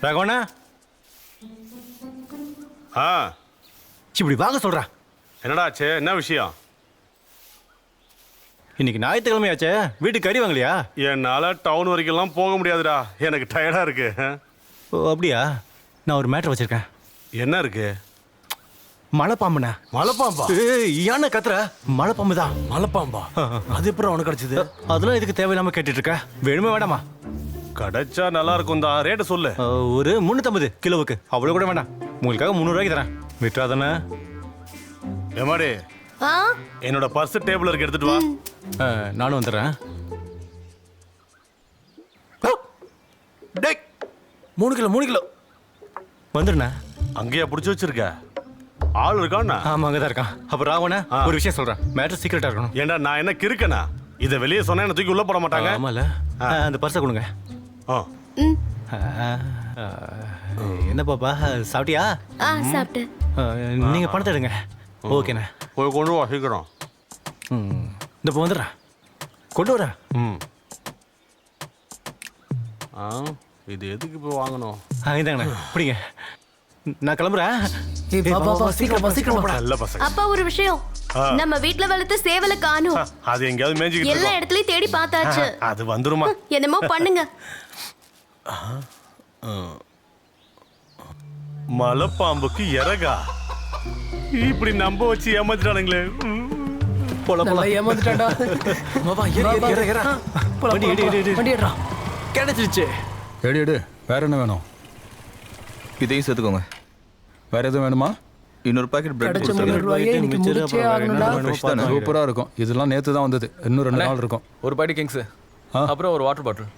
ராகவண்ணா, இப்படி வாங்க சொல்றேன். என்னடா ஆச்சு? என்ன விஷயம்? இன்னைக்கு ஞாயிற்றுக்கிழமையாச்சே, வீட்டுக்கு கறி வாங்கலையா? என்னால டவுன் வரைக்கும்லாம் போக முடியாதுடா, எனக்கு டயர்டா இருக்கு. ஓ அப்படியா? நான் ஒரு மேட்டர் வச்சிருக்கேன். என்ன இருக்கு? மலைப்பாம்புண்ணா. மலைப்பாம்பா? ஏன்னா கத்துற? மலைப்பாம்பு தான். மலைப்பாம்பா? அது எப்படி உனக்கு கிடைச்சது? அதெல்லாம் இதுக்கு தேவையில்லாம கேட்டுட்டு இருக்க. வேணுமே வேண்டாமா? கிடைச்சா நல்லா இருக்கும் தான். ரேட்டு சொல்லு. ஒரு 350 கிலோவுக்கு. அவ்வளவு கூட வேண்டாம், உங்களுக்காக 300 ரூபாய்க்கு தரேன். விட்டுறாதானே? எமாடி, என்னோட பர்ஸ் டேபிள் இருக்கு, எடுத்துட்டு வா. நானும் வந்துடுறேன். 3 கிலோ வந்துடுண்ணா. அங்கேயா பிடிச்சி வச்சிருக்க? ஆள் இருக்கான்னா? ஆமா, அங்கதான் இருக்கான். அப்ப ராவண ஒரு விஷயம் சொல்றேன், மேட்டர் சீக்கிரட்டா இருக்கணும். ஏண்டா நான் என்ன கிறுக்கனா? இதை வெளியே சொன்னா என்ன தூக்கி உள்ள போட மாட்டாங்க? ஆமால. அந்த பர்ஸை கொடுங்க. என்ன பாப்பா, சாப்பிட்டியா? சாப்பிட்டேன். நீங்க பணத்தை எடுங்க. ஓகேண்ணா, போய் கொண்டு வா சீக்கிரம். இந்த இப்போ வந்துடுறேன், கொண்டு வரேன். இது எதுக்கு இப்போ வாங்கணும்? இதாங்கண்ணா, பிடிங்க. நான் கிளம்புறேன். நல்ல பசங்க. அப்பா, ஒரு விஷயம், நம்ம வீட்ல வளர்த்த சேவலை காணோம். அது எங்கயாவது மேய்ஞ்சிக்கிட்டு எல்லா இருக்கோம். இடத்துலயும் தேடி பார்த்தாச்சு. அது வந்துருமா? என்னமோ பண்ணுங்க. மலைப்பாம்புக்கு இறகா? இப்படி நம்ப வச்சு ஏமாத்திட்டானுங்களே. ஏமாந்துட்டான்டா. கிடைச்சிருச்சு. எடு வேற என்ன வேணும்? இதையும் சேர்த்துக்கோங்க. வேற எதுவும் வேணுமா? இன்னொரு பாக்கெட் பிரெட் சூப்பரா இருக்கும். இதெல்லாம் நேத்து தான் வந்தது, இன்னும் 2 நாள் இருக்கும். ஒரு பாக்கெட் கிங்ஸ், அப்புறம் ஒரு வாட்டர் பாட்டில்.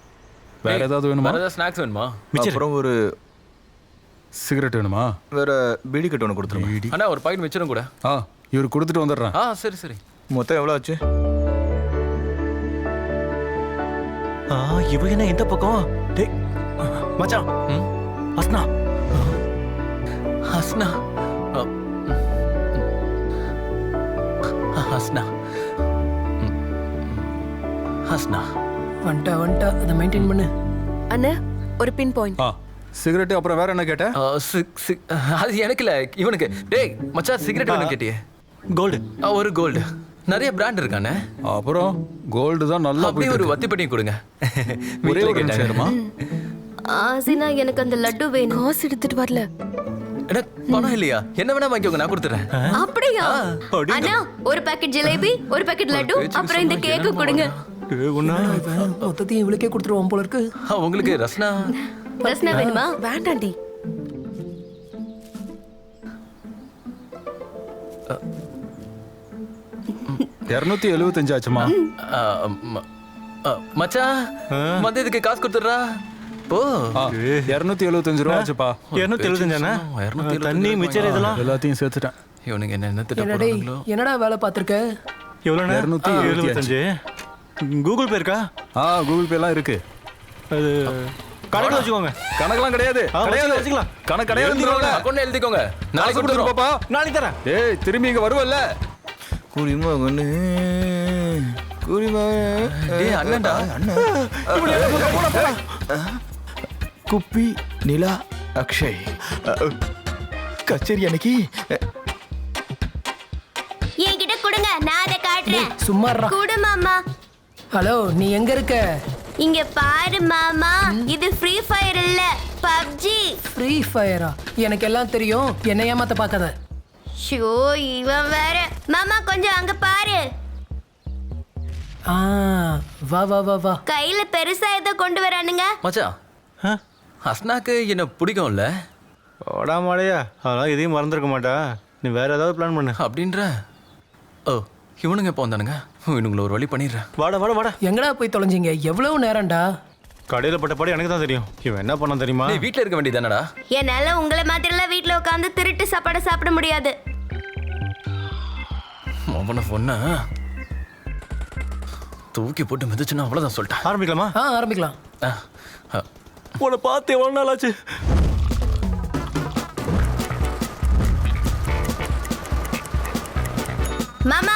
வேற ஏதாவது வேணுமா? வேற ஏதாவது ஸ்நாக்ஸ் வேணுமா? அப்புறம் ஒரு சிகரெட் வேணுமா? வேற பீடி கட்டு ஒன்று கொடுத்துருங்க. அண்ணா, ஒரு பாக்கெட் மிச்சரும் கூட. இவர் கொடுத்துட்டு வந்துடுறேன். சரி சரி. மொத்தம் எவ்வளோ ஆச்சு? இவங்க என்ன இந்த பக்கம்? டேய் மச்சான், ஹஸ்னா ஹஸ்னா ஹஸ்னா ஹஸ்னா வந்துட்டா அதை மெயின்டைன் பண்ணு. அண்ணா, ஒரு பின் பாயிண்ட். சிகரெட். அப்புறம் வேற என்ன கேட்ட? அது எனக்கு இல்ல, இவனுக்கு. டேய் மச்சான், சிகரெட் வேணும் கேட்டியே? கோல்டு. ஒரு கோல்டு. நிறைய பிராண்ட் இருக்கானே. அப்புறம் கோல்டு தான் நல்லா. அப்படியே ஒரு வத்தி பெட்டி கொடுங்க. ஒரே ஒரு நிமிஷம் இருமா. ஆசினா, எனக்கு அந்த லட்டு வேணும். காசு எடுத்துட்டு வரல. பணம் இல்லையா? என்ன வேணா வாங்கிக்கோங்க, நான் கொடுத்துறேன். அப்படியா? அண்ணா, ஒரு பாக்கெட் ஜிலேபி, ஒரு பாக்கெட் லட்டு, அப்புறம் இந்த கேக்கு கொடுங்க. மொத்தத்தையும் இவளுக்கே கொடுத்துருவோம் போல இருக்கு. உங்களுக்கு ரஸ்னா ரஸ்னா வேணுமா? வேண்டாண்டி. $275 ஆச்சுமா. மச்சான், மதியத்துக்கு காசு கொடுத்துடுறா. போ. 275 ரூபா ஆச்சுப்பா. 275. தண்ணி மிச்சர் இதெல்லாம் எல்லாத்தையும் சேர்த்துட்டேன். இவனுங்க என்ன திட்டப்படுறாங்களோ. என்னடா வேலை பார்த்துருக்க? எவ்வளோண்ணா? 275. கூகுள் பே இருக்கா? கூகுள் பேலாம் இருக்கு. அது கணக்கு வச்சுக்கோங்க. கணக்கெல்லாம் கிடையாது. வச்சுக்கலாம். கணக்கு கிடையாது. அக்கௌண்ட் எழுதிக்கோங்க. நாளைக்கு கொடுத்துருவோம் பாப்பா. நாளைக்கு தரேன். ஏய், திரும்பி இங்க வருவல்ல? குடிமகனே குடிமகனே. டேய் அண்ணன்டா. குப்பி நிலா அக்ஷய் கச்சேரி அன்னைக்கு என்கிட்ட கொடுங்க, நான் அதை காட்டுறேன். சும்மா குடு மாமா. ஹலோ, நீ எங்க இருக்க? இங்க பாரு மாமா, இது ஃப்ரீ ஃபயர் இல்ல, பப்ஜி. ஃப்ரீ ஃபயரா? எனக்கு எல்லாம் தெரியும், என்ன ஏமாத்த பார்க்காத. ஷோ, இவன் வேற. மாமா, கொஞ்சம் அங்க பாரு. வா வா வா வா. கையில பெருசா ஏதோ கொண்டு வரானுங்க. மச்சான், ஹஸ்னாக்கு என்ன பிடிக்கும்ல? ஓடா மாடையா அதெல்லாம் எதையும் மறந்துருக்க மாட்டா. நீ வேற ஏதாவது பிளான் பண்ணு. அப்படின்ற ஓ இவனுங்க எப்போ வந்தானுங்க இவனுங்களை ஒரு வழி பண்ணிடுறேன். வாடா வாடா வாடா. எங்கடா போய் தொலைஞ்சிங்க? எவ்வளவு நேரம்டா? கடையில் பட்ட பாடு எனக்கு தான் தெரியும். இவன் என்ன பண்ண தெரியுமா? நீ வீட்டில் இருக்க வேண்டியதானடா? என்னால உங்களை மாதிரிலாம் வீட்ல உட்காந்து திருட்டு சாப்பாடு சாப்பிட முடியாது. அவனை பொண்ண தூக்கி போட்டு மிதிச்சுன்னா அவ்வளோதான் சொல்லிட்டேன். ஆரம்பிக்கலாமா? ஆரம்பிக்கலாம். உன்னை பார்த்து எவ்வளோ நாள் ஆச்சு? மாமா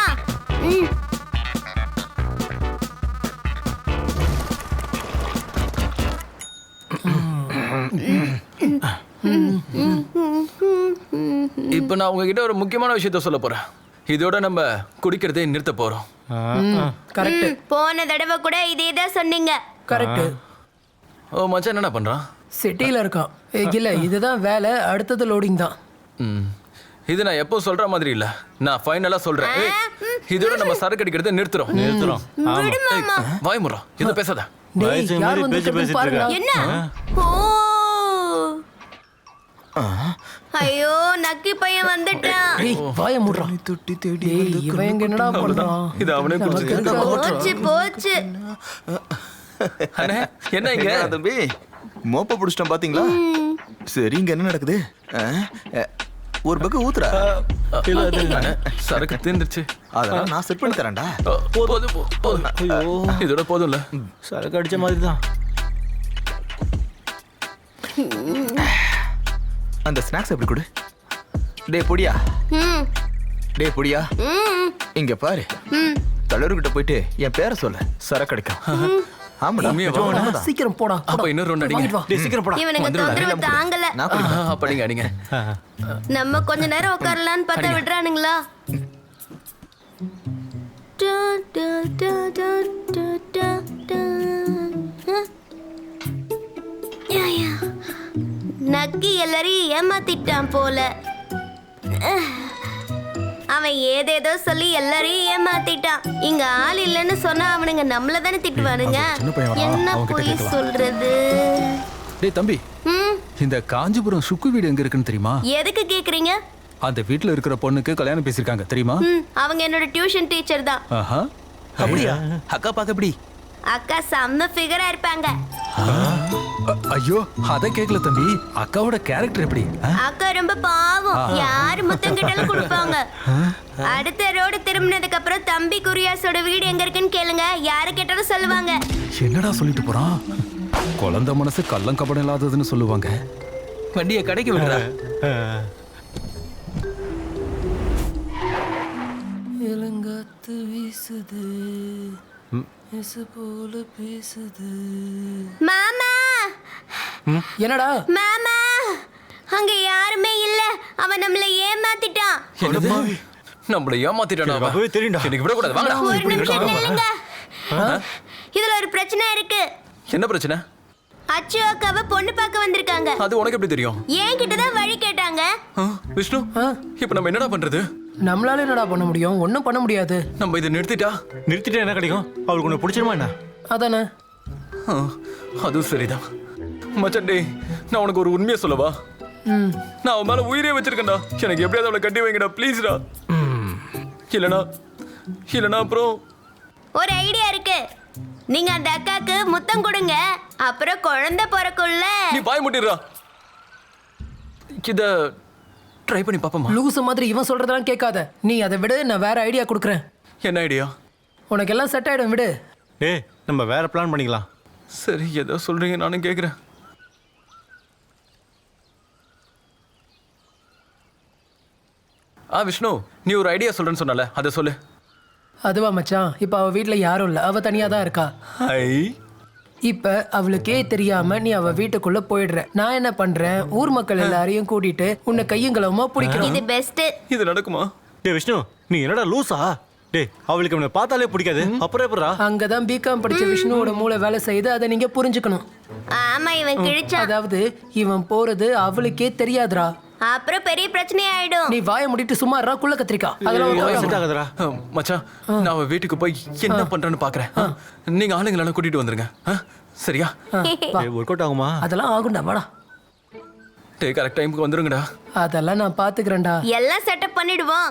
இப்போ நான் உங்ககிட்ட ஒரு முக்கியமான விஷயத்த சொல்ல போறேன். இதோட நம்ம குடிக்கிறதே நிறுத்த போறோம். கரெக்ட். போன தடவை கூட இதே தான் சொன்னீங்க. கரெக்ட். ஓ மச்சான் என்னடா பண்றான்? சிட்டில இருக்கான். இல்ல இதுதான் வேலை, அடுத்தது லோடிங் தான். இது நான் எப்போ சொல்ற மாதிரி இல்ல, நான் ஃபைனலா சொல்றேன். ஏய், இதோட நம்ம சரக்கு அடிக்கிறதை நிறுத்துறோம். விடு மாமா. வாய் முறா எதுவும் பேசாத. டேய் வயசு யார் மாதிரி வந்து பேச்சு பேசிட்டு பாருங்க. என்ன? ஓ ஐயோ நக்கி பையன் வந்துட்டான். டேய் வாய மூடுறா. தொட்டி தேடி டேய் இவன் எங்க என்னடா பண்றான்? இது அவனே குடிச்சு. போச்சு போச்சு. அண்ணே என்ன இங்க? என்னடா தம்பி மோப்ப பிடிச்சிட்டோம் பாத்தீங்களா? சரி இங்க என்ன நடக்குது? ஒரு பக்கம் ஊத்துறா. அண்ணே, சரக்கு தீர்ந்துருச்சு. அதெல்லாம் நான் செட் பண்ணி தரேன்டா. போதும். இதோட போதும்ல. சரக்கு அடிச்ச மாதிரி தான். அந்த ஸ்நாக்ஸ் எப்படி கொடு. டே பொடியா, ம் டே பொடியா, ம் இங்க பாரு. தலைவர்கிட்ட போயிட்டு என் பேரை சொல்ல, சரக்கு கிடைக்கும். ஆமாடா, உண்மையா வா. நிஜமாடா. சீக்கிரம் போடா. அப்ப இன்னொரு round அடிங்க. வாங்கிட்டு வா. டேய் சீக்கிரம் போடா. இவனுக்கு தொந்தரவு தாங்கல. நான் குடிக்கிறேன். அப்ப நீங்க அடிங்க. நம்ம கொஞ்ச நேரம் உட்காரலான்னு பார்த்தா விடுறானுங்களா? டா, டா, டா, டா, டா, டா, டா. ஐயா. நக்கி எல்லாரையும் ஏமாத்திட்டான் போல. அவன் ஏதேதோ சொல்லி எல்லாரையும் ஏமாத்திட்டான். இங்க ஆள் இல்லைன்னு சொன்னா அவனுங்க நம்மள தானே திட்டுவானுங்க. சின்ன பையன் வரான், என்ன அவன்கிட்ட போய் கேட்கலாம். சொல்றது? டேய் தம்பி, ம் இந்த காஞ்சிபுரம் சுக்கு வீடு எங்க இருக்குன்னு தெரியுமா? எதுக்கு கேக்குறீங்க? அந்த வீட்ல இருக்கிற பொண்ணுக்கு கல்யாணம் பேசியிருக்காங்க தெரியுமா? அவங்க என்னோட டியூஷன் டீச்சர் தான். ஆஹா. அப்படியா? அக்கா பாக்க எப்படி? அக்கா செம்ம ஃபிகரா இருப்பாங்க. ஐயோ அத கேக்கல தம்பி, அக்காவோட கேரக்டர் எப்படி? அக்கா ரொம்ப பாவம். யாரு முத்தம் கிட்டாலும் கொடுப்பாங்க. அடுத்த ரோடு திரும்பினதுக்கு அப்புறம் தம்பி குரியாஸோட வீடு எங்க இருக்குன்னு கேளுங்க. யாரு கேட்டாலும் சொல்லுவாங்க. என்னடா சொல்லிட்டு போறான்? குழந்தை மனசு கள்ளம் கபடம் இல்லாததுன்னு சொல்லுவாங்க. வண்டியை கடைக்கு விடுறா. இளங்காத்து வீசுது, இசை போல பேசுது. மாமா என்னடா? மாமா அங்க யாருமே இல்ல. அவன் நம்மள ஏமாத்திட்டான். நம்மள ஏமாத்திட்டானா? அவன்? அப்பவே தெரியும்டா. எனக்கு விட கூடாது. வாங்கடா. ஒரு நிமிஷம் நில்லுங்க. இதுல ஒரு பிரச்சனை இருக்கு. என்ன பிரச்சனை? அச்சு அக்காவை பொண்ணு பார்க்க வந்திருக்காங்க. அது உனக்கு எப்படி தெரியும்? என் கிட்டதான் வழி கேட்டாங்க. விஷ்ணு இப்ப நம்ம என்னடா பண்றது? நம்மளால என்னடா பண்ண முடியும்? ஒண்ணும் பண்ண முடியாது. நம்ம இதை நிறுத்திட்டா நிறுத்திட்டு என்ன கிடைக்கும்? அவளுக்கு உன்னை பிடிச்சிருமா என்ன? அதானே. அதுவும் சரிதான். மச்சான் டேய், நான் உனக்கு ஒரு உண்மையை சொல்லவா? நான் அவன் மேல உயிரே வச்சிருக்கேன்டா. எனக்கு எப்படியாவது அவளை கட்டி வைங்கடா ப்ளீஸ்டா. இல்லனா அப்புறம் ஒரு ஐடியா இருக்கு. நீங்க அந்த அக்காக்கு முத்தம் கொடுங்க. அப்புறம் குழந்தை பிறக்குள்ள நீ பாய் முட்டிடுறா. இத ட்ரை பண்ணி பாப்போமா? லூசு மாதிரி இவன் சொல்றதெல்லாம் கேட்காத. நீ அதை விடு, நான் வேற ஐடியா கொடுக்குறேன். என்ன ஐடியா? உனக்கு எல்லாம் செட் ஆயிடும், விடு. டேய் நம்ம வேற பிளான் பண்ணிக்கலாம். சரி ஏதோ சொல்றீங்க, நானும் கேட்குறேன். விஷ்ணு, நீ ஒரு ஐடியா சொல்றேன்னு சொன்னல, அதை சொல்லு. அதுவா மச்சான், இப்ப அவ வீட்ல யாரும் இல்ல, அவ தனியா தான் இருக்கா. இப்ப அவளுக்கே தெரியாம நீ அவ வீட்டுக்குள்ள போயிடுற. நான் என்ன பண்றேன், ஊர் மக்கள் எல்லாரையும் கூட்டிட்டு உன்னை கையும் களவுமா பிடிக்கிறேன். இது பெஸ்ட். இது நடக்குமா? டேய் விஷ்ணு, நீ என்னடா லூசா? டேய் அவளுக்கு இவனை பார்த்தாலே பிடிக்காது, அப்புறம் எப்படா? அங்கதான் பிகாம் படிச்ச விஷ்ணுவோட மூளை வேலை செய்து, அதை நீங்க புரிஞ்சுக்கணும். ஆமா இவன் கிழிச்சான். அதாவது இவன் போறது அவளுக்கே தெரியாதுடா. அப்புறம் பெரிய பிரச்சனை ஆயிடும். நீ வாயை மூடிட்டு சும்மா இருடா, குள்ள கத்திரிக்கா. அதெல்லாம் ஒரு செட் வேலை. ஆகுதுடா. மச்சான், நான் அவ வீட்டுக்கு போய் என்ன பண்றேன்னு பாக்குறேன். நீங்க ஆளுங்களெல்லாம் கூட்டிட்டு வந்துருங்க. சரியா? ஒர்க் அவுட் ஆகுமா? அதெல்லாம் ஆகும்டா, வாடா. டேய் கரெக்ட் டைமுக்கு வந்துருங்கடா. அதெல்லாம் நான் பாத்துக்கிறேன்டா. எல்லாம் செட்டப் பண்ணிடுவோம்.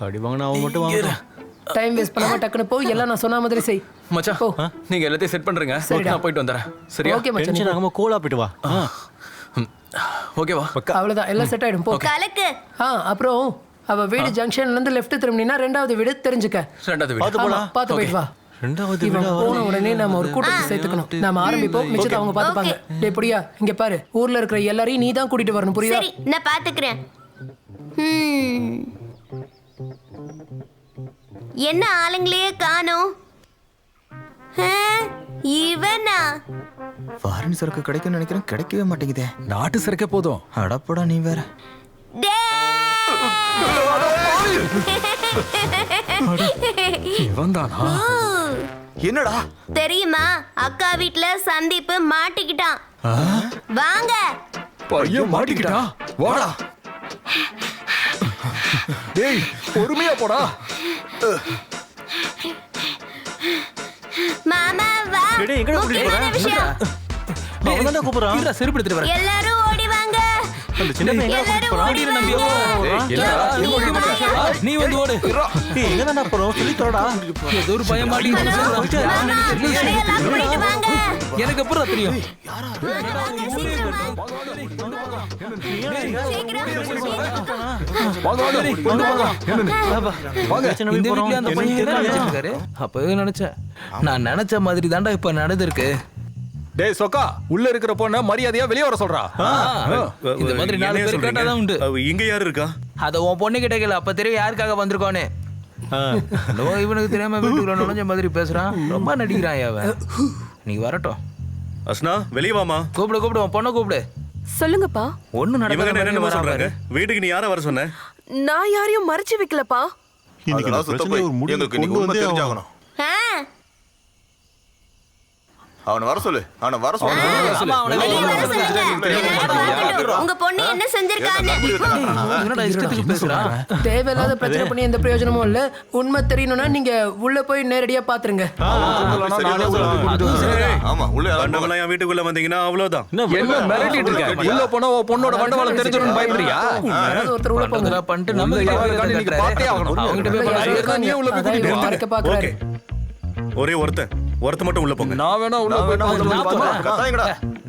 அடி வாங்கினா அவன் மட்டும் வாங்க. டைம் வேஸ்ட் பண்ணாம டக்குனு போ, எல்லாம் நான் சொன்ன மாதிரி செய். மச்சான் போ. நீங்க எல்லாத்தையும் செட் பண்றீங்க. சரிடா. நான் போயிட்டு வந்துறேன். சரியா? ஓகே மச்சான். டென்ஷன் ஆகாம கூலா போயிட்டு வா. ஓகேவா? அவ்வளவுதான், எல்லாம் செட் ஆயிடும். போ. கலக்கு. அப்புறம் அவ வீடு ஜங்ஷன்ல இருந்து லெஃப்ட் திரும்பினா ரெண்டாவது வீடு தெரிஞ்சுக்க. ரெண்டாவது வீடு. பாத்து போடா. ஆமா, பாத்து போயிட்டு வா. ரெண்டாவது இவன் வீடா? போன உடனே நாம ஒரு கூட்டத்தை சேர்த்துக்கணும். நாம ஆரம்பிப்போம், மிச்சத்தை அவங்க பாத்துப்பாங்க. டேய் புரியா, இங்க பாரு, ஊர்ல இருக்கிற எல்லாரையும் நீ தான் கூட்டிட்டு வரணும், புரியுதா? சரி, நான் பாத்துக்கிறேன். என்ன ஆளுங்களையே காணோம்? இவனா? ஃபாரின் சரக்கு கிடைக்கும்னு நினைக்கிறேன், கிடைக்கவே மாட்டேங்குதே. நாட்டு சரக்கே போதும். அடப்படா நீ வேற. இவன் தானா? என்னடா தெரியுமா, அக்கா வீட்ல சந்தீப் மாட்டிக்கிட்டான். வாங்க. பையன் மாட்டிக்கிட்டா. வாடா. டேய் பொறுமையா போடா. மாமா வா. டேய், எங்கடா கூட்டிட்டு போற? முக்கியமான விஷயம். அவன் தான்டா கூப்பிடுறான். இருடா, செருப்பு எடுத்துட்டு வரேன். எல்லாரும் ஓடி வாங்க. அந்த சின்ன பையன் எங்கடா கூட்டிட்டு போறான்? ஓடி வாங்க. நீ வந்து ஓடு. ஏய், எங்க தான்டா போறோம்? சொல்லி தரடா. ஏதோ ஒரு பையன் மாமா, மாட்டிக்கிட்டு. கடையெல்லாம் கூட்டிட்டு வாங்க. எனக்கு அப்புறம் தெரியும். சீக்கிரம் வாங்க வாங்க. கொண்டு வாங்க. வாங்க. சின்ன பையன் இந்த போறோம். வீட்லயே அந்த என்னன்னு பையன் தெரியல. வச்சிருக்காரு. அப்பவே நினைச்சேன், நான் நினைச்ச மாதிரி தாண்டா இப்ப நடந்திருக்கு. டேய் சொக்கா, உள்ள இருக்கிற பொண்ண மரியாதையா வெளிய வர சொல்றா. இந்த மாதிரி 4 பேர் கேட்டா தான் உண்டு. இங்க யாரு இருக்கா? அத உன் பொண்ணு கிட்ட கேளு, அப்ப தெரியும் யாருக்காக வந்திருக்கோன்னு. இவனுக்கு தெரியாம வீட்டுக்குள்ள நுழைஞ்ச மாதிரி பேசுறான், ரொம்ப நடிக்கிறான் அவன். நீ வரட்டும். அஸ்னா வெளிய வாமா. கூப்பிடு கூப்பிடு, உன் பொண்ணை கூப்பிடு. சொல்லுங்கப்பா. ஒண்ணு இவங்க என்ன நடக்காத சொல்றாங்க? வீட்டுக்கு நீ யாரை வர சொன்ன? நான் யாரையும் மறைச்சு வைக்கலப்பா. இன்னைக்கு நான் சுத்த போய் எங்களுக்கு இன்னைக்கு உண்மை தெரிஞ்சாகணும். அவனை வர சொல்லு, அவனை வர சொல்லு. வெளிய வர சொல்லுங்க. உங்க பொண்ணு என்ன செஞ்சிருக்கான்னு. என்னடா இஷ்டத்துக்கு பேசுறான்? தேவையில்லாத பிரச்சனை பண்ணி எந்த பிரயோஜனமும் இல்ல. உண்மை தெரியணும்னா நீங்க உள்ள போய் நேரடியா பாத்துருங்க. ஆமா உள்ள கண்டவெல்லாம் என் வீட்டுக்குள்ள வந்தீங்கன்னா அவ்வளவுதான். என்ன மிரட்டிட்டு இருக்க? உள்ள போனா உன் பொண்ணோட வண்டவாளம் தெரிஞ்சிடும் பயப்படுறியா? யாராவது ஒருத்தர் உள்ள போங்க. பண்றதா பண்ணிட்டு நம்ம கிட்ட நீங்க பார்த்தே ஆகணும். அவங்கிட்ட போய் அதுதான் நீ உள்ள போய் அதான் கூட்டிட்டு இவன் வா. மறைக்க பாக்குறாரு. ஒரே ஒருத்த மட்டும் உள்ள போங்க. நான் வேணா உள்ள போய் கத்தாயங்கடா.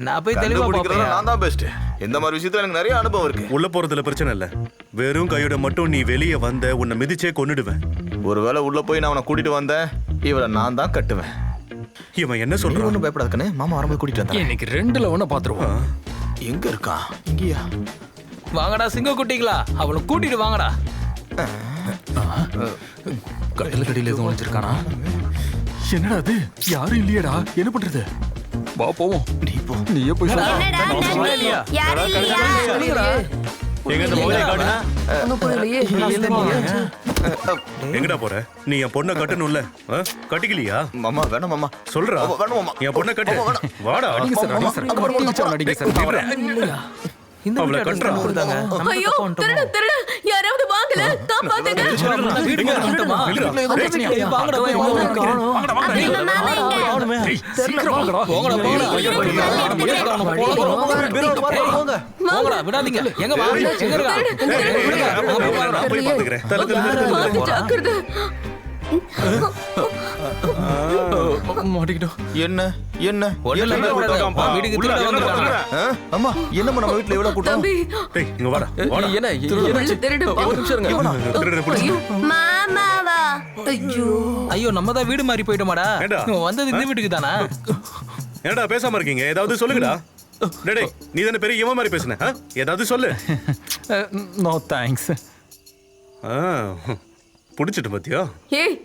நான் போய் தெளிவா கண்டுபிடிக்கிறதுல பாப்பேன். நான் தான் பெஸ்ட். இந்த மாதிரி விஷயத்துல எனக்கு நிறைய அனுபவம் இருக்கு. உள்ள போறதுல பிரச்சனை இல்ல. வெறும் கையோட மட்டும் நீ வெளிய வந்த உன்னை மிதிச்சே கொன்னுடுவேன். ஒருவேளை உள்ள போய் நான் அவனை கூட்டிட்டு வந்தேன், இவரை நான் தான் கட்டுவேன். இவன் என்ன நீ சொல்றான்? ஒன்றும் பயப்படாதுக்கனே, மாமா வரும்போது கூட்டிட்டு வந்தேன். இன்னைக்கு 2ல ஒண்ண பாத்துருவோம். எங்க இருக்கான்? இங்கயா? வாங்கடா சிங்க குட்டிங்களா, அவளை கூட்டிட்டு வாங்கடா. கடல் கடியில எதுவும் ஒளிஞ்சிருக்கானா? என்னடா அது? யாரும் இல்லையடா, என்ன பண்றது? வா போவோம். நீயே போய் சொல்லு. என்னடா நன்றி? யாரும் இல்லையா? எங்க இந்த மொபைலை காட்டுனா? ஒண்ணும் புரியலையே. எங்கடா போற? நீ என் பொண்ணை கட்டணும்ல? கட்டிக்கலையா? மாமா வேணாம் மாமா. சொல்றா. வேணாம் மாமா. என் பொண்ணை கட்டு. வாடா. அடிங்க சார், அடிங்க சார். அங்க வச்சு அவனை அடிங்க சார். இல்லையா? இந்த அவளை வீட்டு கட்டுறா. அட்ரஸ் கொடுத்தாங்க. நம்ம ஐயோ, தப்பா வந்துட்டோமோ? திருட யாராவது வாங்கல, காப்பாத்துங்க. நம்ம வீட்டுக்கு வந்துட்டோமா? ஏய், வாங்கடா, போய் வாங்கடா. இவன் மாமா எங்க? போங்கடா, போங்கடா. போங்கடா, விடாதீங்க. எங்க வா? எங்க இருக்கா? நான் போய் பாத்துக்கிறேன். தள்ளு, தள்ளு, தள்ளு, தள்ளு. பார்த்து ஜாக்கிரதை. மாட்டிக்கிட்டோம். என்ன என்ன ஒண்ணும் இல்ல, கூட்டம்? வீட்டுக்கு திருட வந்திருக்காங்க. அம்மா என்னம்மா நம்ம வீட்டுல எவ்வளவு கூட்டம்? தம்பி, டேய், இங்க வாடா. வாடா. என்ன உள்ள திருடுப்பா. ஒரு நிமிஷம் இருங்க. திருடனை பிடிச்சு. மாமாவா? ஐயோ. ஐயோ, நம்ம தான் வீடு மாறி போயிட்டோமாடா. ஏண்டா? இவன் வந்தது இந்த வீட்டுக்கு தானா? ஏன்டா பேசாம இருக்கீங்க? ஏதாவது சொல்லுங்கடா. டேய், நீ தானே பெரிய இவன் மாதிரி பேசுன? ஏதாவது சொல்லு. No thanks. புடிச்சிட்டு பாத்தியா? ஏய்,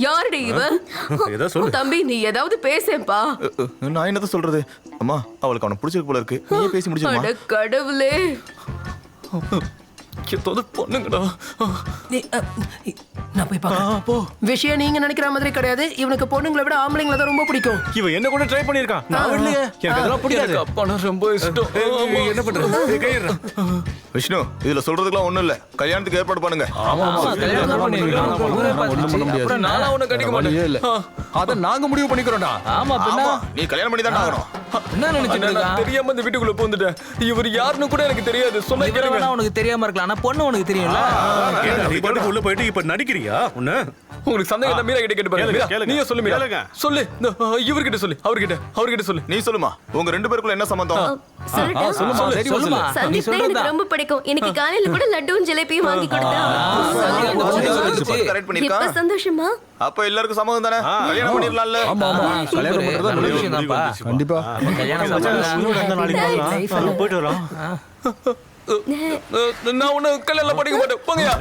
யாருடி இவன்? ஏதோ சொல்லு. தம்பி, நீ ஏதாவது பேசேன்பா. நான் என்னத்த சொல்றது? அம்மா அவளுக்கு அவனை பிடிச்சிருக்கு போல இருக்கு. நீயே பேசி முடிச்சிருமா? அட கடவுளே. ஏதாவது பண்ணுங்கடா. நான் போய் பார்க்கறேன். விஷயம் நீங்க நினைக்கிற மாதிரி கிடையாது. இவனுக்கு பொண்ணுங்களை விட ஆம்பளைங்களை தான் ரொம்ப பிடிக்கும். இவன் என்ன கூட ட்ரை பண்ணிருக்கான். நான் விடலையே. எனக்கு அதெல்லாம் பிடிக்காது. எனக்கு அப்பானா ரொம்ப இஷ்டம். என்ன பண்றது? கையிடுறா. விஷ்ணு இதுல சொல்றதுக்குலாம் ஒண்ணும் இல்ல. கல்யாணத்துக்கு ஏற்பாடு பண்ணுங்க. ஆமா ஆமா. கல்யாணம் பண்ணி வைக்கிறோம். ஊரே பார்த்துச்சு. அப்புறம் நான் உன்னை கடிக்க மாட்டேன். இல்ல. அத நாங்க முடிவு பண்ணிக்கிறோம்டா. ஆமா, பின்ன ஆமா நீ கல்யாணம் பண்ணி தான் ஆகணும். என்ன நினைச்சிட்டு நான் இருக்கான்? தெரியாம இந்த வீட்டுக்குள்ள பூந்துட்டேன். இவர் யாருன்னு கூட எனக்கு தெரியாது. சொன்னா இவரை கேளுங்க. வேணா உனக்கு தெரியாம இருக்கலாம் ஆனா பொண்ணு உனக்கு தெரியும்ல. ஏன்டா நீ பாட்டுக்கு உள்ள போயிட்டு இப்ப நடிக்கிறியா உன்ன? உங்களுக்கு சந்தேகம் இருந்தா மீரா கிட்ட கேட்டு பாருங்க. கேளுங்க, மீரா, கேளுங்க. நீயே சொல்லு மீரா. கேளுங்க. சொல்லு. இவர்கிட்ட சொல்லு. அவர்கிட்ட சொல்லு. நீ சொல்லுமா உங்க ரெண்டு பேருக்குள்ள என்ன சம்பந்தம்? சொல்லட்டா? சொல்லுமா. நீ சந்தீப் தான் எனக்கு சொல்றதா? ரொம்ப பிடிக்கும். இன்னைக்கு காலையில கூட லட்டுவும் ஜிலேபியும் வாங்கி கொடுத்தா. கரெக்ட் இப்ப பண்ணிருக்கான். சந்தோஷமா? அப்ப எல்லாருக்கும் சம்மதம் தானே? கல்யாணம் பண்ணிடலாம்ல? கல்யாணம் பண்றதா நல்ல விஷயம் தான்ப்பா. கண்டிப்பா கல்யாணம் நாளைக்கு பார்க்கலாம். போயிட்டு வரோம். நான் ஒண்ணு கல்யாணம் பண்ணிக்க மாட்டேன். போங்கயா.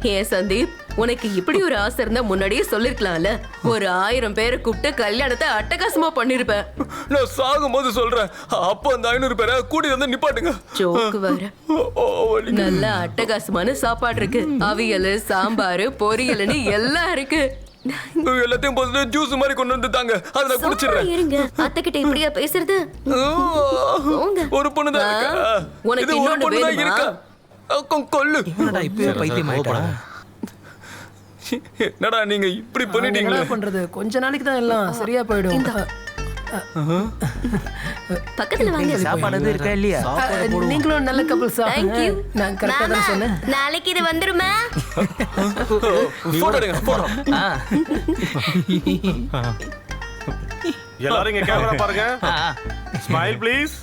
ஏன் சந்தீப், உனக்கு இப்படி ஒரு ஆசை இருந்தா முன்னாடியே சொல்லிருக்கலாம்ல. ஒரு 1000 பேரை கூப்பிட்டு கல்யாணத்தை அட்டகாசமா பண்ணிருப்பேன். நான் சாகும்போது சொல்றேன். அப்ப அந்த 500 பேரை கூட்டி வந்து நிப்பாட்டுங்க. ஜோக்கு வர நல்ல அட்டகாசமான சாப்பாடு இருக்கு. அவியல், சாம்பார், பொரியல்னு எல்லாம் இருக்கு. எல்லாத்தையும் போட்டு ஜூஸ் மாதிரி கொண்டு வந்து தாங்க. அதை நான் குடிச்சிடுறேன். இருங்க, அத்தை கிட்ட இப்படியா பேசுறது? போங்க. ஒரு பொண்ணு தான் இருக்கா. உனக்கு இது ஒரு இன்னொன்னு பொண்ணு தான் வேணுமா? இருக்கா. கொல்லு. என்னடா இப்பவே பைத்தியம் ஆயிட்டா? என்னடா நீங்க இப்படி பண்ணிட்டீங்களே. என்ன பண்றது? கொஞ்ச நாளைக்கு தான் எல்லாம் சரியா போயிடும். பக்கத்துல வாங்க. சாப்பாடு எதுவும் இருக்கா இல்லையா? நீங்களும் நல்ல கப்பல்ஸா? Thank you. நான் கரெக்டா மாமா, தான் சொன்னேன். நாளைக்கு இது வந்துருமா? போட்டோ எடுங்க, போட்டோ. எல்லாரும் இங்க கேமரா பாருங்க. Smile please.